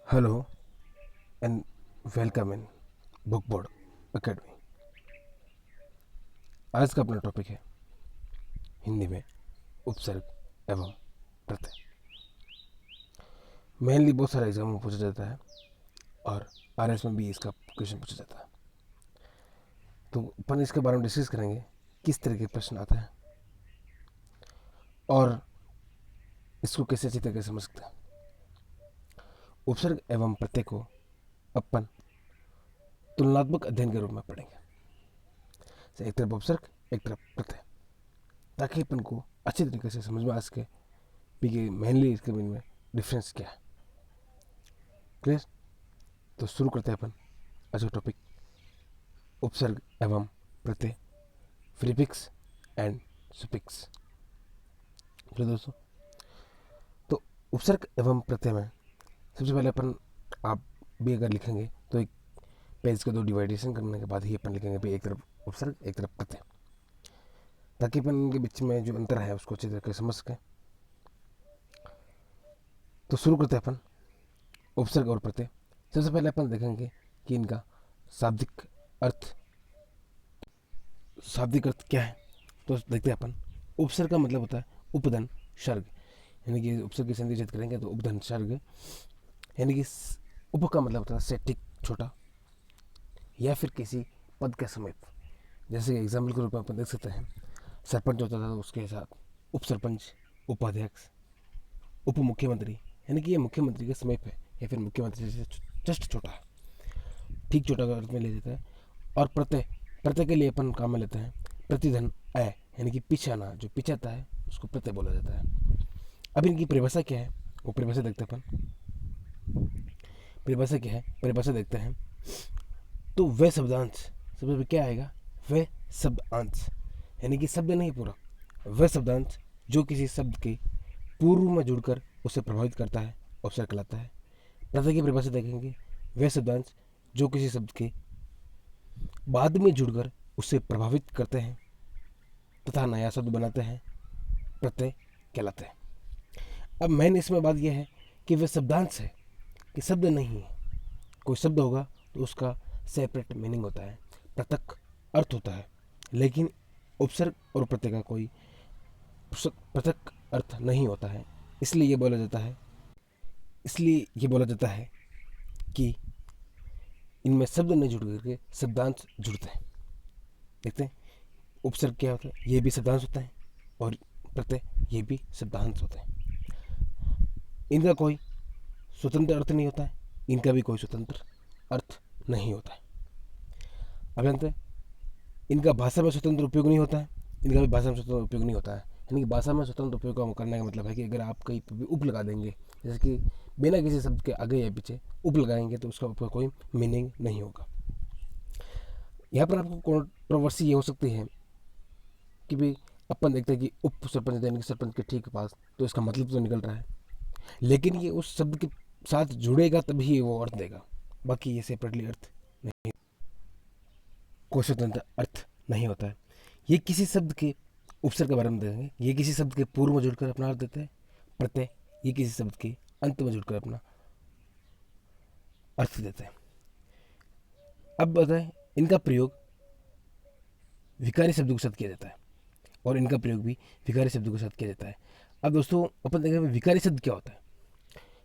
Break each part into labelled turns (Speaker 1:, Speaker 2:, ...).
Speaker 1: Hello and welcome in book board academy. आज का अपना टॉपिक है हिंदी में उपसर्ग एवं प्रत्यय। मेनली बहुत सारे एग्जाम में पूछा जाता है और आरएस में भी इसका क्वेश्चन पूछा जाता है, तो अपन इसके बारे में डिस्कस करेंगे किस तरह के प्रश्न आता है और इसको कैसे अच्छी तरीके से समझ सकते हैं। उपसर्ग एवं प्रत्यय को अपन तुलनात्मक अध्ययन के रूप में पढ़ेंगे। एक तरफ उपसर्ग, एक तरफ प्रत्यय, ताकि अपन को अच्छी तरीके से समझ में आ सके कि मेनली इसके बीच में डिफरेंस क्या है। क्लियर? तो शुरू करते हैं अपन आज का टॉपिक उपसर्ग एवं प्रत्यय, प्रीफिक्स एंड सुफिक्स। तो दोस्तों, तो उपसर्ग एवं प्रत्यय में सबसे पहले अपन, आप भी अगर लिखेंगे तो एक पेज के दो डिवाइडेशन करने के बाद ही अपन लिखेंगे भाई एक तरफ उपसर्ग एक तरफ प्रत्यय, ताकि अपन के बीच में जो अंतर है उसको अच्छी तरीके से समझ सकें। तो शुरू करते हैं अपन उपसर्ग और प्रत्यय। सबसे पहले अपन देखेंगे कि इनका शाब्दिक अर्थ क्या है। तो देखते हैं अपन, उपसर्ग का मतलब होता है उपधन सर्ग, यानी कि उपसर्ग की संधि जब करेंगे तो उपधन सर्ग, यानी कि उप का मतलब होता है से ठीक छोटा या फिर किसी पद के समीप। जैसे एग्जाम्पल के रूप में अपन देख सकते हैं, सरपंच होता था तो उसके साथ उप सरपंच, उपाध्यक्ष, उप मुख्यमंत्री, यानी कि ये मुख्यमंत्री के समीप है या फिर मुख्यमंत्री से जस्ट छोटा है, ठीक छोटा का अर्थ में ले जाता है। और प्रत्यय, प्रत्यय के लिए अपन काम में लेते हैं प्रतिधन अ, यानी कि पीछे आना, जो पीछे आता है उसको प्रत्यय बोला जाता है। अब इनकी परिभाषा क्या है, वो परिभाषा देखते हैं अपन। परिभाषा क्या है, परिभाषा देखते हैं तो वे शब्दांश, सबसे पहले क्या आएगा, वे शब्दांश, यानी कि शब्द नहीं पूरा, वे शब्दांश जो किसी शब्द के पूर्व में जुड़कर उसे प्रभावित करता है उपसर्ग कहलाता है। प्रत्यय की परिभाषा देखेंगे, वे शब्दांश जो किसी शब्द के बाद में जुड़कर उसे प्रभावित करते हैं तथा नया शब्द बनाते हैं, प्रत्यय कहलाते हैं। अब मेन इसमें बात यह है कि वे शब्दांश है कि शब्द नहीं है। कोई शब्द होगा तो उसका सेपरेट मीनिंग होता है, पृथक अर्थ होता है, लेकिन उपसर्ग और प्रत्यय का कोई पृथक अर्थ नहीं होता है। इसलिए ये बोला जाता है कि इनमें शब्द नहीं जुड़ करके शब्दांश जुड़ते हैं। देखते हैं उपसर्ग क्या होता है, ये भी शब्दांश होता है, और प्रत्यय ये भी शब्दांश होते हैं। इनका कोई स्वतंत्र अर्थ नहीं होता है, इनका भी कोई स्वतंत्र अर्थ नहीं होता है। अब जानते हैं इनका भाषा में स्वतंत्र उपयोग नहीं होता है, इनका भी भाषा में स्वतंत्र उपयोग नहीं होता है। यानी कि भाषा में स्वतंत्र उपयोग करने का मतलब है कि अगर आप कहीं पर भी उप लगा देंगे, जैसे कि बिना किसी शब्द के आगे या पीछे उप लगाएंगे, तो उसका कोई मीनिंग नहीं होगा। यहाँ पर आपको कंट्रोवर्सी ये हो सकती है कि भाई अपन देखते हैं कि उप सरपंच यानी कि सरपंच के ठीक पास, तो इसका मतलब तो निकल रहा है, लेकिन ये उस शब्द के साथ जुड़ेगा तभी वो अर्थ देगा, बाकी ये सेपरेटली अर्थ नहीं, कोई स्वतंत्र अर्थ नहीं होता है। ये किसी शब्द के उपसर्ग के बारे में देखेंगे, ये किसी शब्द के पूर्व में जुड़कर अपना अर्थ देते हैं। प्रत्यय ये किसी शब्द के अंत में जुड़कर अपना अर्थ देते हैं। अब बताएं, इनका प्रयोग विकारी शब्दों के साथ किया जाता है और इनका प्रयोग भी विकारी शब्दों के साथ किया जाता है। अब दोस्तों अपन देखें विकारी शब्द क्या होता है,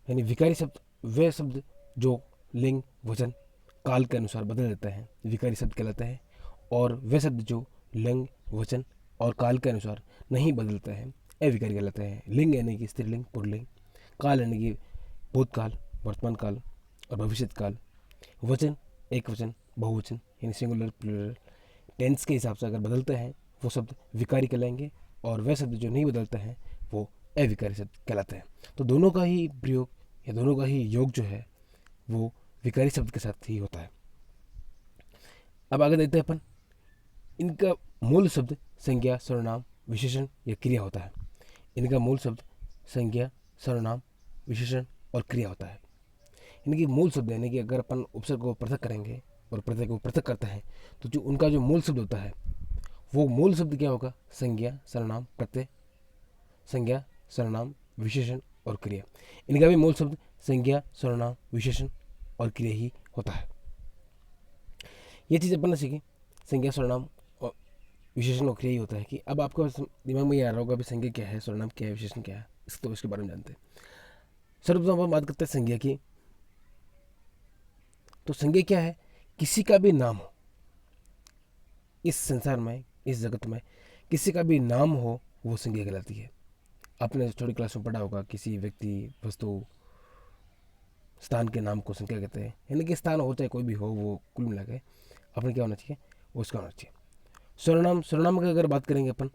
Speaker 1: यानी विकारी शब्द वे शब्द जो लिंग वचन काल के अनुसार बदल देते हैं विकारी शब्द कहलाते हैं, और वे शब्द जो लिंग वचन और काल के अनुसार नहीं बदलते हैं अविकारी कहलाते हैं। लिंग यानी कि स्त्रीलिंग पुल्लिंग, काल यानी कि भूतकाल वर्तमान काल और भविष्य काल, वचन एक वचन बहुवचन यानी सिंगुलर प्लूरल, टेंस के हिसाब से अगर बदलते हैं वो शब्द विकारी कहलाएंगे, और वे शब्द जो नहीं बदलते हैं वो अविकारी शब्द कहलाते हैं। तो दोनों का ही प्रयोग या दोनों का ही योग जो है वो विकारी शब्द के साथ ही होता है। अब आगे देखते हैं अपन, इनका मूल शब्द संज्ञा सर्वनाम विशेषण या क्रिया होता है। इनका मूल शब्द संज्ञा सर्वनाम विशेषण और क्रिया होता है। यानी कि मूल शब्द, यानी कि अगर अपन उपसर्ग को पृथक करेंगे और प्रत्यय को पृथक करते हैं, तो जो उनका जो मूल शब्द होता है वो मूल शब्द क्या होगा, संज्ञा सर्वनाम प्रत्यय, संज्ञा सर्वनाम विशेषण और क्रिया। इनका भी मूल शब्द संज्ञा, सर्वनाम, विशेषण और क्रिया ही होता है। ये चीज़ अपन ने सीखी, संज्ञा, सर्वनाम और विशेषण और क्रिया ही होता है। कि अब आपको दिमाग में ये आ रहा होगा अभी संज्ञा क्या है, सर्वनाम क्या है, विशेषण क्या है, इसके बारे में जानते हैं। सर्वप्रथम हम बात करते हैं संज्ञा की। तो संज्ञा क्या है? किसी का भी नाम हो, इस संसार में, इस जगत में किसी का भी नाम हो, वो संज्ञा कहलाती है। आपने छोटी क्लास में पढ़ा होगा, किसी व्यक्ति, वस्तु, स्थान के नाम को संज्ञा कहते हैं। यानी कि स्थान हो चाहे कोई भी हो, वो कुल मिला के अपने क्या होना चाहिए, वो उसका होना चाहिए। सर्वनाम, सर्वनाम की अगर बात करेंगे अपन,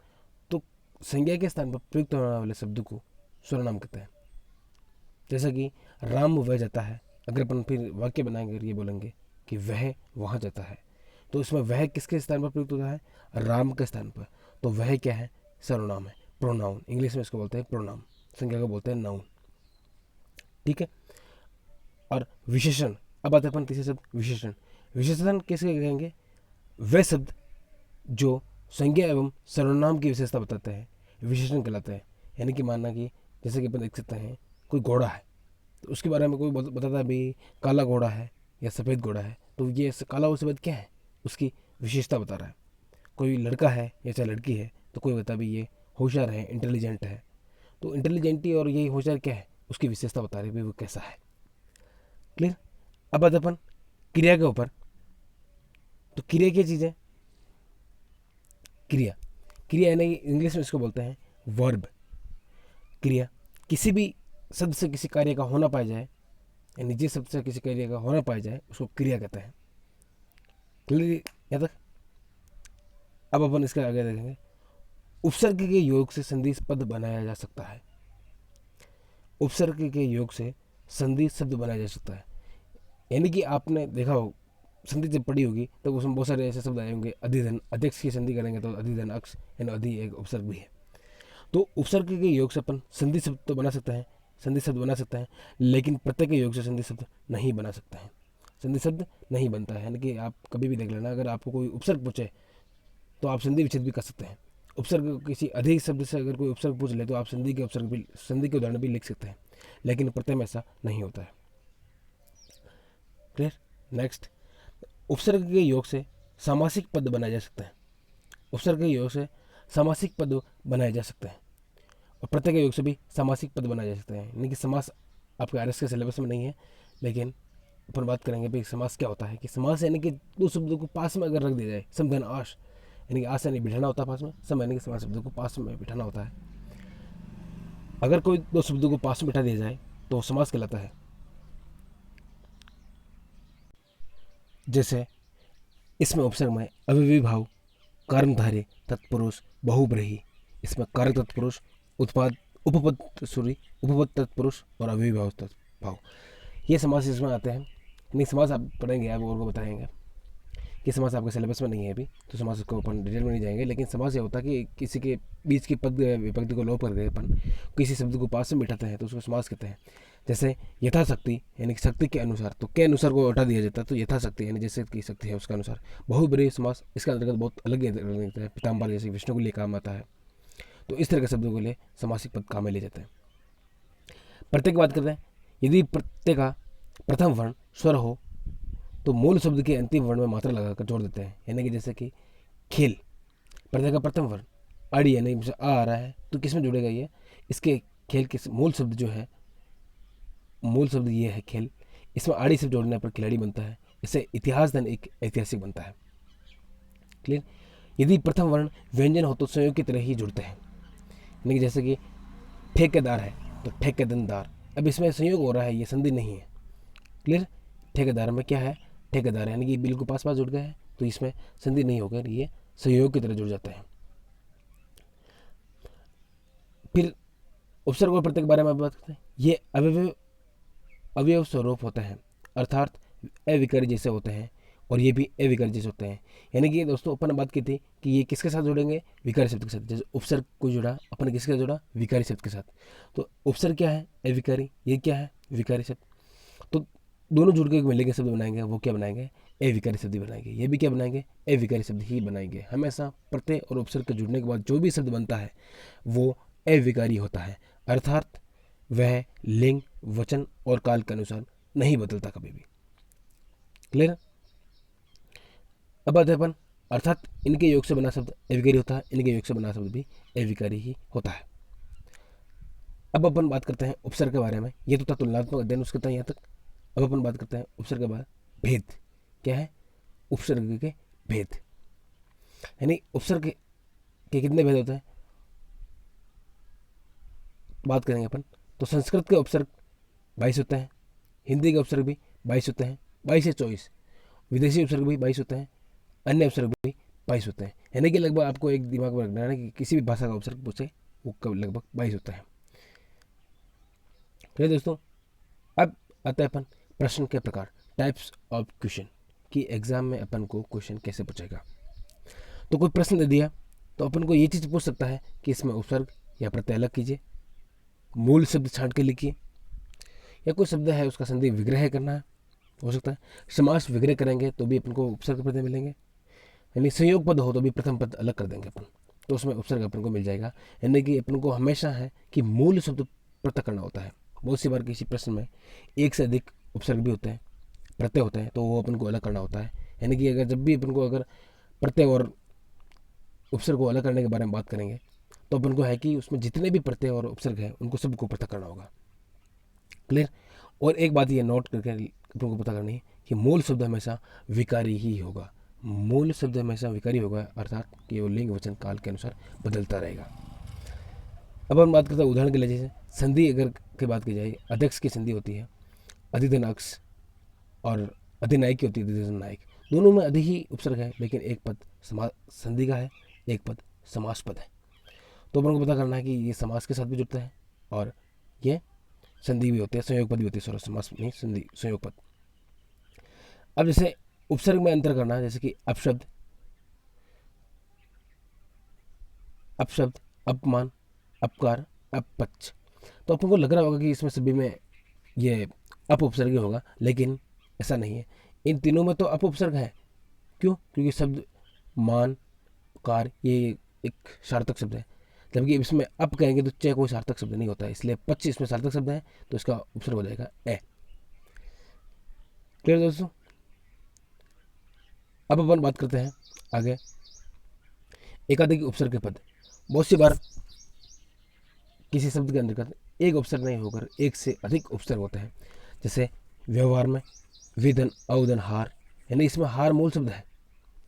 Speaker 1: तो संज्ञा के स्थान पर प्रयुक्त होने वाले शब्द को सर्वनाम कहते हैं। जैसा कि राम वह जाता है, अगर अपन फिर वाक्य बनाएंगे और ये बोलेंगे कि वह वहाँ जाता है, तो इसमें वह किसके स्थान पर प्रयुक्त होता है? राम के स्थान पर। तो वह क्या है? सर्वनाम है, प्रोनाउन। इंग्लिश में इसको बोलते हैं प्रोनाउन, संज्ञा को बोलते हैं नाउन। ठीक है। और विशेषण, अब आते हैं अपन तीसरे शब्द विशेषण। विशेषण किसके कहेंगे? वे शब्द जो संज्ञा एवं सर्वनाम की विशेषता बताते हैं, विशेषण कहलाते हैं। यानी कि मानना कि जैसे कि अपन देख सकते हैं, कोई घोड़ा है, तो उसके बारे में कोई बताता है भाई काला घोड़ा है या सफ़ेद घोड़ा है, तो ये काला और सफ़ेद क्या है? उसकी विशेषता बता रहा है। कोई लड़का है या चाहे लड़की है, तो कोई बता भी ये होशियार है, इंटेलिजेंट है, तो इंटेलिजेंटी और ये होशियार क्या है? उसकी विशेषता बता रही है, वो कैसा है। क्लियर। अब आते अपन क्रिया के ऊपर। तो क्रिया क्या चीज़ है? क्रिया, क्रिया यानी इंग्लिश में इसको बोलते हैं वर्ब। क्रिया किसी भी शब्द से किसी कार्य का होना पाया जाए, यानी जिस शब्द से किसी कार्य का होना पाया जाए, उसको क्रिया कहते हैं। क्लियर यहाँ तक? अब अपन इसके आगे देखेंगे। उपसर्ग के योग से संधि पद बनाया जा सकता है। उपसर्ग के योग से संधि शब्द बनाया जा सकता है। यानी कि आपने देखा हो, संधि जब पढ़ी होगी तब उसमें बहुत सारे ऐसे शब्द आए होंगे। अधिधन, अध्यक्ष की संधि करेंगे तो अधिधन अक्ष, यानी अधि एक उपसर्ग भी है। तो उपसर्ग के योग से अपन संधि शब्द तो बना सकते हैं, संधि शब्द बना सकते हैं, लेकिन प्रत्यय के योग से संधि शब्द नहीं बना सकते हैं। संधि शब्द नहीं बनता है। यानी कि आप कभी भी देख लेना, अगर आपको कोई उपसर्ग पूछे तो आप संधि विच्छेद भी कर सकते हैं। उपसर्ग किसी अधिक शब्द से अगर कोई उपसर्ग पूछ ले तो आप संधि के उपसर्ग भी, संधि के उदाहरण भी लिख सकते हैं, लेकिन प्रत्यय में ऐसा नहीं होता है। क्लियर। नेक्स्ट, उपसर्ग के योग से सामासिक पद बनाए जा सकते हैं। उपसर्ग के योग से सामासिक पद बनाए जा सकते हैं, और प्रत्यय के योग से भी सामासिक पद बनाए जा सकते हैं। यानी कि समास आपके आरएस के सिलेबस में नहीं है, लेकिन अपन बात करेंगे भाई समास क्या होता है। कि समास यानी कि दो शब्दों को पास में अगर रख दिया जाए, समधन आश, यानी कि आस यानी बिठाना होता है पास में, सम यानी कि समास शब्दों को पास में बिठाना होता है। अगर कोई दो शब्दों को पास में बिठा दिया जाए तो समास कहलाता है। जैसे इसमें उपसर्ग में अव्ययी भाव, कर्मधारय, तत्पुरुष, बहुब्रीहि। इसमें कारक तत्पुरुष, उत्पाद, उपपद उपपद तत्पुरुष और अव्ययी भाव तत्भाव, ये समास इसमें आते हैं। नहीं, समास आप पढ़ेंगे, आप और को बताएंगे कि समास आपके सिलेबस में नहीं है अभी, तो समास को अपन डिटेल में नहीं जाएंगे। लेकिन समास ये होता है कि किसी के बीच की पद विभक्ति को लोप करके अपन किसी शब्द को पास में बिठाते हैं तो उसको समास कहते हैं। जैसे यथाशक्ति, यानी कि शक्ति के अनुसार, तो के अनुसार को हटा दिया जाता है तो यथाशक्ति यानी जैसे की शक्ति है उसका अनुसार। बहुब्रीहि समास इसका अंतर्गत बहुत अलग है, पीताम्बर जैसे विष्णु के लिए काम आता है। तो इस तरह के शब्दों के लिए समासिक पद काम में ले जाते हैं। प्रत्यय की बात करते हैं। यदि प्रत्यय का प्रथम वर्ण स्वर हो तो मूल शब्द के अंतिम वर्ण में मात्रा लगाकर जोड़ देते हैं। यानी कि जैसे कि खेल, प्रत्यय का प्रथम वर्ण अड़ी, यानी आ रहा है तो किस में जुड़ेगा ये? इसके खेल के मूल शब्द जो है, मूल शब्द ये है खेल, इसमें आड़ी से जोड़ने पर खिलाड़ी बनता है। इससे इतिहास धन एक ऐतिहासिक बनता है। क्लियर। यदि प्रथम वर्ण व्यंजन हो तो संयोग की तरह ही जुड़ते हैं। यानी कि जैसे कि ठेकेदार है तो ठेकेदार, अब इसमें संयोग हो रहा है, ये संधि नहीं है। क्लियर। ठेकेदार में क्या है? ठेकेदार, यानी कि बिल्कुल पास पास जुड़ गए हैं, तो इसमें संधि नहीं होकर ये संयोग की तरह जुड़ जाते हैं। फिर उपसर्ग और प्रत्यय के बारे में बात करते हैं। ये अवयव स्वरूप होते हैं, अर्थात अविकारी जैसे होते हैं, और ये भी अविकारी जैसे होते हैं। यानी कि दोस्तों अपन ने बात की थी कि ये किसके साथ जुड़ेंगे? विकारी शब्द के साथ। जैसे उपसर्ग को जुड़ा, अपन ने किसके साथ जुड़ा? विकारी शब्द के साथ। तो उपसर्ग क्या है? अविकारी, ये क्या है? विकारी शब्द। तो दोनों जुड़ के मिलेंगे शब्द बनाएंगे, वो क्या बनाएंगे? अविकारी शब्द ही बनाएंगे। ये भी क्या बनाएंगे? अविकारी शब्द ही बनाएंगे। हमेशा प्रत्यय और उपसर्ग के जुड़ने के बाद जो भी शब्द बनता है वो अविकारी होता है, अर्थात वह लिंग, वचन और काल के अनुसार नहीं बदलता कभी भी। क्लियर? अब आते हैं अपन, अर्थात इनके योग से बना शब्द अविकारी होता है, इनके योग से बना शब्द भी अविकारी ही होता है। अब अपन बात करते हैं उपसर्ग के बारे में। ये तो था तुलनात्मक अध्ययन, उसके तक यहाँ तक। अब अपन बात करते हैं उपसर्ग के बाद भेद। क्या है? उपसर्ग के भेद, यानी उपसर्ग के कितने भेद होते हैं बात करेंगे अपन। तो संस्कृत के उपसर्ग 22 होते हैं, हिंदी के उपसर्ग भी 22 होते हैं, 22 से 24। विदेशी उपसर्ग भी 22 होते हैं, अन्य उपसर्ग भी 22 होते हैं। यानी कि लगभग आपको एक दिमाग में रखना है कि किसी भी भाषा का उपसर्ग पूछे वो लगभग 22 होता है। ठीक है दोस्तों। अब आता है अपन प्रश्न के प्रकार, टाइप्स ऑफ क्वेश्चन, कि एग्जाम में अपन को क्वेश्चन कैसे पूछेगा। तो कोई प्रश्न दे दिया तो अपन को ये चीज़ पूछ सकता है कि इसमें उपसर्ग या प्रत्यय अलग कीजिए, मूल शब्द छांट के लिखिए, या कोई शब्द है उसका संधि विग्रह करना है, हो सकता है समास विग्रह करेंगे तो भी अपन को उपसर्ग प्रत्यय मिलेंगे, यानी संयोग पद हो तो भी प्रथम पद अलग कर देंगे अपन, तो उसमें उपसर्ग अपन को मिल जाएगा। यानी कि अपन को हमेशा है कि मूल शब्द पृथक करना होता है। बहुत सी बार किसी प्रश्न में एक से अधिक उपसर्ग भी होते हैं, प्रत्यय होते हैं, तो वो अपन को अलग करना होता है। यानी कि अगर जब भी अपन को अगर प्रत्यय और उपसर्ग को अलग करने के बारे में बात करेंगे तो अपन को है कि उसमें जितने भी प्रत्यय और उपसर्ग है उनको सबको पृथक करना होगा। क्लियर? और एक बात ये नोट करके अपन को पता करनी है कि मूल शब्द हमेशा विकारी ही होगा। मूल शब्द हमेशा विकारी होगा, अर्थात कि वो लिंग वचन काल के अनुसार बदलता रहेगा। अब हम बात करते हैं उदाहरण के लिए, जैसे संधि अगर की बात की जाए, अध्यक्ष की संधि होती है अधिनायक्ष, और अधिनायक की होती है अधिनायक। दोनों में अधि ही उपसर्ग है, लेकिन एक पद संधि का है, एक पद समास पद है। तो अपन को पता करना है कि ये समास के साथ भी जुड़ता है और ये संधि भी होते हैं, संयोग पद भी होती है, सॉरी समास नहीं, संधि संयोग पद। अब जैसे उपसर्ग में अंतर करना है, जैसे कि अपशब्द, अपशब्द, अपमान, अपकार, अपपक्ष। तो अपन को लग रहा होगा कि इसमें सभी में ये अप उपसर्ग होगा, लेकिन ऐसा नहीं है। इन तीनों में तो अप उपसर्ग है। क्यों? क्योंकि शब्द मान, कार ये एक सार्थक शब्द है, जबकि इसमें अप कहेंगे तो च कोई सार्थक शब्द नहीं होता है, इसलिए पक्ष इसमें सार्थक शब्द है, तो इसका उपसर्ग हो जाएगा ए। क्लियर दोस्तों? अब अपन बात करते हैं आगे एकाधिक उपसर्ग के पद। बहुत सी बार किसी शब्द के अंतर्गत एक उपसर्ग नहीं होकर एक से अधिक उपसर्ग होते हैं। जैसे व्यवहार में विधन, अवधन, हार, यानी इसमें हार मूल शब्द है।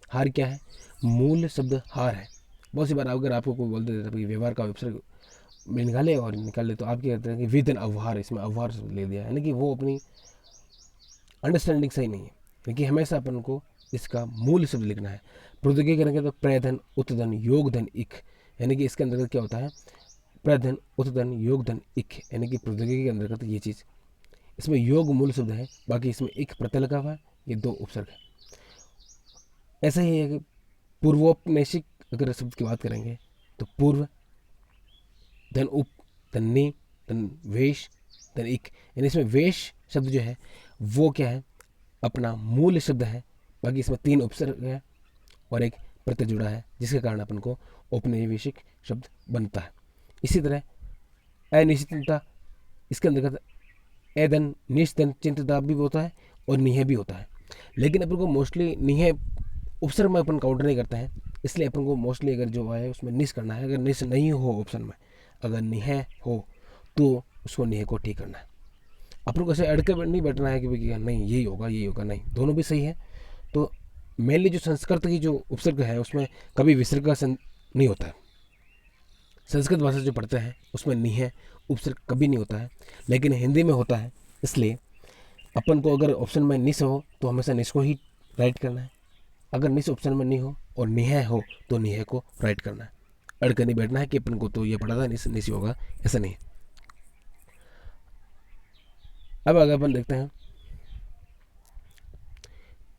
Speaker 1: हार क्या है? मूल शब्द हार है। बहुत सी बार अगर आपको कोई बोल देता है कि व्यवहार का उपसर्ग निकाले और निकाल ले, तो आप क्या कहते हैं कि विधन अवहार, इसमें अवहार शब्द ले दिया, यानी कि वो अपनी अंडरस्टैंडिंग सही नहीं है। क्योंकि हमेशा अपन को इसका मूल शब्द लिखना है। प्रौद्योगिकी करेंगे तो प्रधन, उत्धन, योगधन, इक, यानी कि इसके अंतर्गत क्या होता है? प्रधन, उत्धन, योगधन, इक, यानी कि प्रौद्योगिकी के अंतर्गत ये चीज़, इसमें योग मूल शब्द है, बाकी इसमें एक प्रत्यय लगा हुआ है, ये दो उपसर्ग है। ऐसा ही है कि पूर्वोपनिवेशिक अगर शब्द की बात करेंगे तो पूर्व, धन उप, धन नि, धन वेश, धन इक, यानी इसमें वेश शब्द जो है वो क्या है? अपना मूल शब्द है, बाकी इसमें तीन उपसर्ग है और एक प्रत्यय जुड़ा है, जिसके कारण अपन को औपनिवेशिक शब्द बनता है। इसी तरह अनिश्चितता, इसके अंतर्गत एधन, निश्चन, चिंतता भी होता है और निह भी होता है, लेकिन अपन को मोस्टली निह उपसर्ग में अपन काउंट नहीं करते हैं, इसलिए अपन को मोस्टली अगर जो है उसमें निश करना है। अगर निश नहीं हो ऑप्शन में, अगर निह हो तो उसको निह को ठीक करना है। अपन को ऐसे अड़के नहीं बैठना है कि भाई नहीं यही होगा यही होगा, नहीं, दोनों भी सही है। तो मेनली जो संस्कृत की जो उपसर्ग है उसमें कभी विसर्ग का नहीं होता है। संस्कृत भाषा जो पढ़ते हैं उसमें निह उपसर्ग कभी नहीं होता है, लेकिन हिंदी में होता है। इसलिए अपन को अगर ऑप्शन में निस हो तो हमेशा निस को ही राइट करना है, अगर निस ऑप्शन में नहीं हो और निह हो तो निह को राइट करना है। अड़कर नहीं बैठना है कि अपन को तो ये पढ़ा था निस निस ही होगा, ऐसा नहीं है। अब अगर अपन देखते हैं,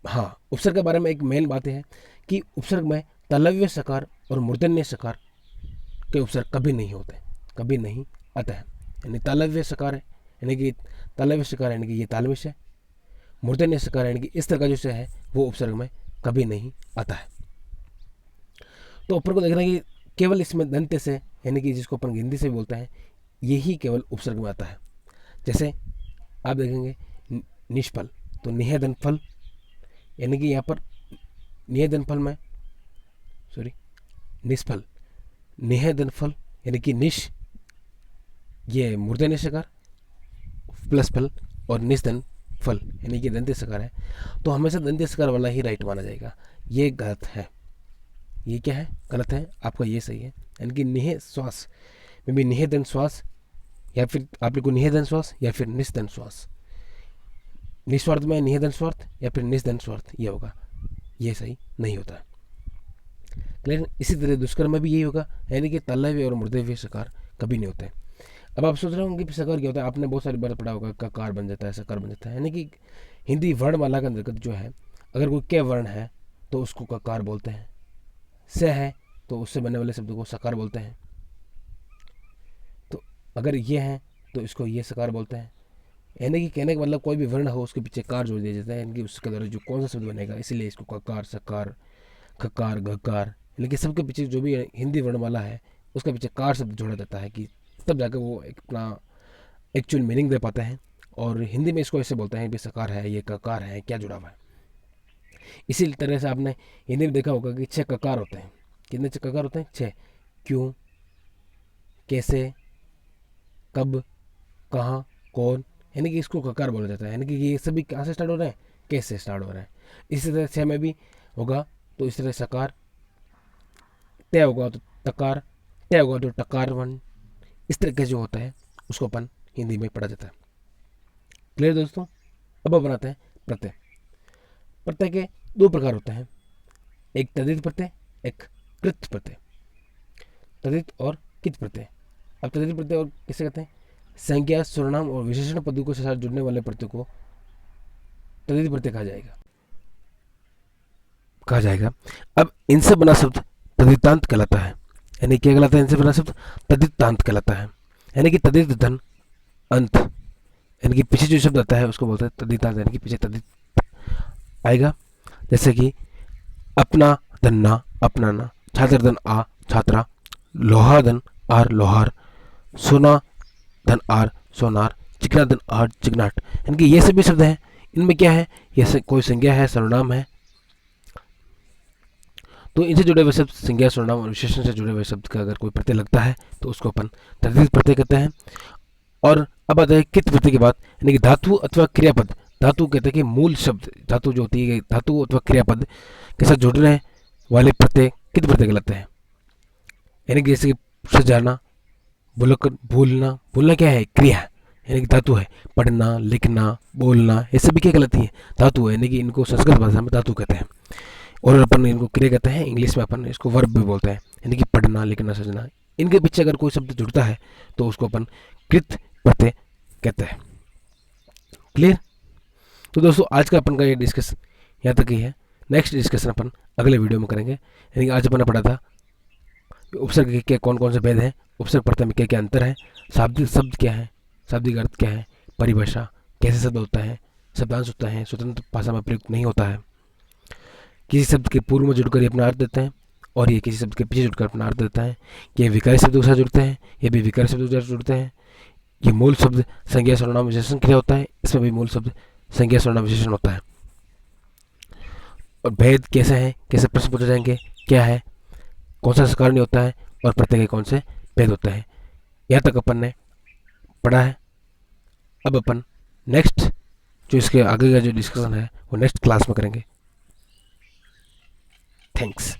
Speaker 1: हाँ, उपसर्ग के बारे में एक मेन बात है कि उपसर्ग में तालव्य सकार और मूर्धन्य सकार के उपसर्ग कभी नहीं होते, कभी नहीं आता है। यानी तालव्य सकार है, यानी कि तालव्य सकार यानी कि ये तालव्य है, मूर्धन्य सकार यानी कि इस तरह का जो है वो उपसर्ग में कभी नहीं आता है। तो ऊपर को देखना है कि केवल इसमें दंत्य से, यानी कि जिसको अपन हिंदी से भी बोलते हैं, यही केवल उपसर्ग में आता है। जैसे आप देखेंगे निष्फल, तो निह धन फल, यानी कि यहाँ पर निह धन फल में निष्फल, निह धन फल यानी कि निश, ये मूर्धन्य निशकार प्लस फल, और निस्धन फल यानी कि दंत्य सकार है, तो हमेशा दंत्य सकार वाला ही राइट माना जाएगा। ये गलत है, ये क्या है, गलत है, आपका ये सही है। यानी कि निह श्वास में भी निह धन श्वास, या फिर आप लोग को निह धन श्वास या फिर निस्धन श्वास, निस्वार्थ में निह धन स्वार्थ या फिर निस्धन स्वार्थ, ये होगा, ये सही नहीं होता है। क्लियर। इसी तरह दुष्कर्म में भी यही होगा, यानी कि तल्लव्य और मूर्धव्य सकार कभी नहीं होते हैं। अब आप सोच रहे होंगे कि सकार क्या होता है, आपने बहुत सारी बार पढ़ा होगा, ककार बन जाता है, सकार बन जाता है, यानी कि हिंदी वर्णमाला के अंतर्गत जो है, अगर कोई क वर्ण है तो उसको ककार बोलते हैं, स है तो उससे बनने वाले शब्द को सकार बोलते हैं, तो अगर ये है तो इसको ये सकार बोलते हैं। यानी कि कहने का मतलब कोई भी वर्ण हो उसके पीछे कार जोड़ दिया जाता है, यानी कि उसके द्वारा जो कौन सा शब्द बनेगा, इसीलिए इसको ककार, सकार, खकार, घकार, यानी कि सबके पीछे जो भी हिंदी वर्णमाला है उसके पीछे कार शब्द जोड़ा जाता है, कि तब जाकर वो एक अपना एक्चुअल मीनिंग दे पाते हैं। और हिंदी में इसको ऐसे बोलते हैं, भी सकार है, ये ककार है, क्या जुड़ा हुआ है। इसी तरह से आपने हिंदी में देखा होगा कि 6 ककार होते हैं। कितने ककार होते हैं? 6। क्यों, कैसे, कब, कहाँ, कौन, यानी कि इसको ककार बोला जाता है। यानी कि ये सभी कहाँ से स्टार्ट हो रहे हैं? कैसे स्टार्ट हो रहे हैं। इसी तरह 6 में भी होगा, तो इस तरह सकार, तय होगा तो तकार, तय होगा तो टकार वन, इस तरह के जो होता है उसको अपन हिंदी में पढ़ा जाता है। क्लियर दोस्तों। अब बनाते हैं प्रत्यय। प्रत्यय के 2 प्रकार होते हैं, एक तद्धित प्रत्यय, एक कृत प्रत्यय। तद्धित और कित प्रत्यय। अब तद्धित प्रत्यय और किसे कहते हैं? संज्ञा, सर्वनाम और विशेषण पदों के साथ जुड़ने वाले प्रत्यय को तद्धित प्रत्यय कहा जाएगा। अब इनसे बना शब्द तद्धितांत कहलाता है। यानी क्या कहलाता है? इनसे बना शब्द तद्धितांत कहलाता है। यानी कि तद्धित धन अंत, यानी कि पीछे जो शब्द आता है उसको बोलते हैं तद्धितांत, यानी कि पीछे तद्धित आएगा। जैसे कि अपना धन ना, अपनाना, छात्र धन आ, छात्रा, लोहा धन आर, लोहार, सोना धन आर, सोनार, चिकना धन आर, चिकनाट। यानी कि ये सभी शब्द हैं, इनमें क्या है, ये कोई संज्ञा है, सर्वनाम है, तो इनसे जुड़े हुए शब्द, संज्ञा, सर्वनाम और विशेषण से जुड़े हुए शब्द का अगर कोई प्रत्यय लगता है तो उसको अपन तद्धित प्रत्यय कहते हैं। और अब आता है कित प्रत्यय की बात, यानी कि धातु अथवा क्रियापद। धातु कहते हैं कि मूल शब्द, धातु जो होती है, धातु अथवा क्रियापद के साथ जुड़ने वाले प्रत्यय कित प्रत्यय कहलाते हैं। यानी कि जैसे कि सजाना, भूलना, भूलना क्या है? क्रिया, यानी कि धातु है। पढ़ना, लिखना, बोलना, ये सभी क्या कहलाती है? धातु है, यानी कि इनको संस्कृत भाषा में धातु कहते हैं। और अपन इनको क्रिया कहते हैं, इंग्लिश में अपन इसको वर्ब भी बोलते हैं। यानी कि पढ़ना, लिखना, सजना, इनके पीछे अगर कोई शब्द जुड़ता है तो उसको अपन कृत प्रत्यय कहते हैं। क्लियर। तो दोस्तों आज का अपन का ये डिस्कशन यहाँ तक ही है। नेक्स्ट डिस्कशन अपन अगले वीडियो में करेंगे। यानी कि आज अपन ने पढ़ा था उपसर्ग के कौन कौन से भेद हैं, उपसर्ग प्रत्यय में क्या क्या अंतर है, शाब्दिक शब्द क्या है, शाब्दिक अर्थ क्या है, परिभाषा, कैसे शब्द होता है, शब्दांश होता है, स्वतंत्र भाषा में प्रयुक्त नहीं होता है, किसी शब्द के पूर्व में जुड़कर ये अपना अर्थ देते हैं और ये किसी शब्द के पीछे जुड़कर अपना अर्थ देता है। ये विकारी शब्दों के साथ जुड़ते हैं, ये भी विकारी शब्दों के साथ जुड़ते हैं। ये मूल शब्द संज्ञा, सर्वनाम, विशेषण क्रिया होता है, इसमें भी मूल शब्द संज्ञा, सर्वनाम, विशेषण होता है। और भेद कैसे हैं, कैसे प्रश्न पूछे जाएंगे, क्या है, कौन सा सकार नहीं होता है और प्रत्यय के कौन से भेद होते हैं, यहाँ तक अपन ने पढ़ा है। अब अपन नेक्स्ट जो इसके आगे का जो डिस्कशन है वो नेक्स्ट क्लास में करेंगे। थैंक्स।